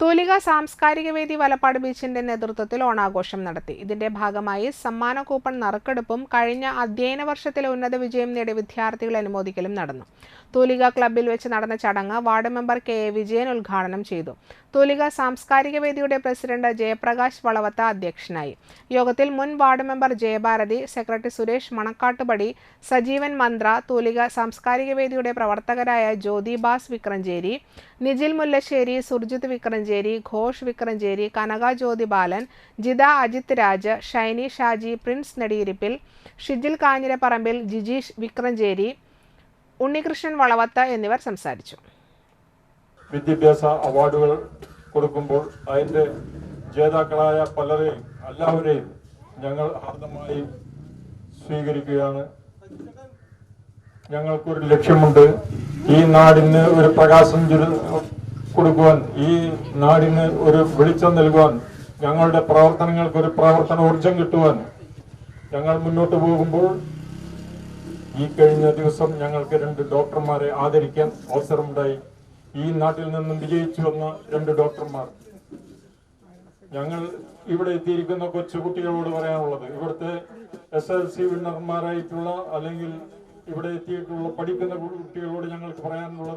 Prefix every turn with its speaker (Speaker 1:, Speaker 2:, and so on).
Speaker 1: തൂലിക സാംസ്കാരിക വേദി വലപ്പാട് ബീച്ചിന്റെ നേതൃത്വത്തിൽ ഓണാഘോഷം നടത്തി. ഇതിന്റെ ഭാഗമായി സമ്മാന കൂപ്പൺ നറുക്കെടുപ്പും കഴിഞ്ഞ അധ്യയന വർഷത്തിലെ ഉന്നത വിജയം നേടിയ വിദ്യാർത്ഥികളെ അനുമോദിക്കലും നടന്നു. തൂലിക ക്ലബ്ബിൽ വെച്ച് നടന്ന ചടങ്ങ് വാർഡ് മെമ്പർ കെ വിജയൻ ഉദ്ഘാടനം ചെയ്തു. തൂലിക സാംസ്കാരിക വേദിയുടെ പ്രസിഡന്റ് ജയപ്രകാശ് വളവത്ത അധ്യക്ഷനായി. യോഗത്തിൽ മുൻ ward member Jayabharathi, secretary Suresh Manakkattupadi, Sajeevan Manthra, Thoolika സാംസ്കാരിക വേദിയുടെ പ്രവർത്തകരായ ജ്യോതി ബാസ് വിക്രഞ്ചേരി, നിജിൽ മുല്ലശ്ശേരി, സുർജിത് വിക്രഞ്ചേരി, ഘോഷ് വിക്രഞ്ചേരി, കനക ജ്യോതി ബാലൻ, ജിത അജിത് രാജ്, ഷൈനി ഷാജി, പ്രിൻസ് നെടിയിരിപ്പിൽ, ഷിജിൽ കാഞ്ഞിരപ്പറമ്പിൽ, ജിജീഷ് വിക്രഞ്ചേരി, ഉണ്ണികൃഷ്ണൻ വളവത്ത് എന്നിവർ സംസാരിച്ചു.
Speaker 2: വിദ്യാഭ്യാസ അവാർഡുകൾ കൊടുക്കുമ്പോൾ അതിൻ്റെ ജേതാക്കളായ എല്ലാവരെയും ഞങ്ങൾ ഹാർദമായി സ്വീകരിക്കുകയാണ്. ഞങ്ങൾക്കൊരു ലക്ഷ്യമുണ്ട്. ഈ നാടിന് ഒരു പ്രകാശം കൊടുക്കുവാൻ, ഈ നാടിന് ഒരു വെളിച്ചം നൽകുവാൻ, ഞങ്ങളുടെ പ്രവർത്തനങ്ങൾക്ക് പ്രവർത്തന ഊർജം കിട്ടുവാൻ ഞങ്ങൾ മുന്നോട്ട് പോകുമ്പോൾ ഈ കഴിഞ്ഞ ദിവസം ഞങ്ങൾക്ക് 2 ഡോക്ടർമാരെ ആദരിക്കാൻ അവസരമുണ്ടായി. ഈ നാട്ടിൽ നിന്നും വിജയിച്ചു വന്ന 2 ഡോക്ടർമാർ. ഞങ്ങൾ ഇവിടെ എത്തിയിരിക്കുന്ന കൊച്ചുകുട്ടികളോട് പറയാനുള്ളത്, ഇവിടുത്തെ SLC വിന്നർമാരായിട്ടുള്ള അല്ലെങ്കിൽ ഇവിടെ എത്തിയിട്ടുള്ള പഠിക്കുന്ന കുട്ടികളോട് ഞങ്ങൾക്ക് പറയാനുള്ളത്,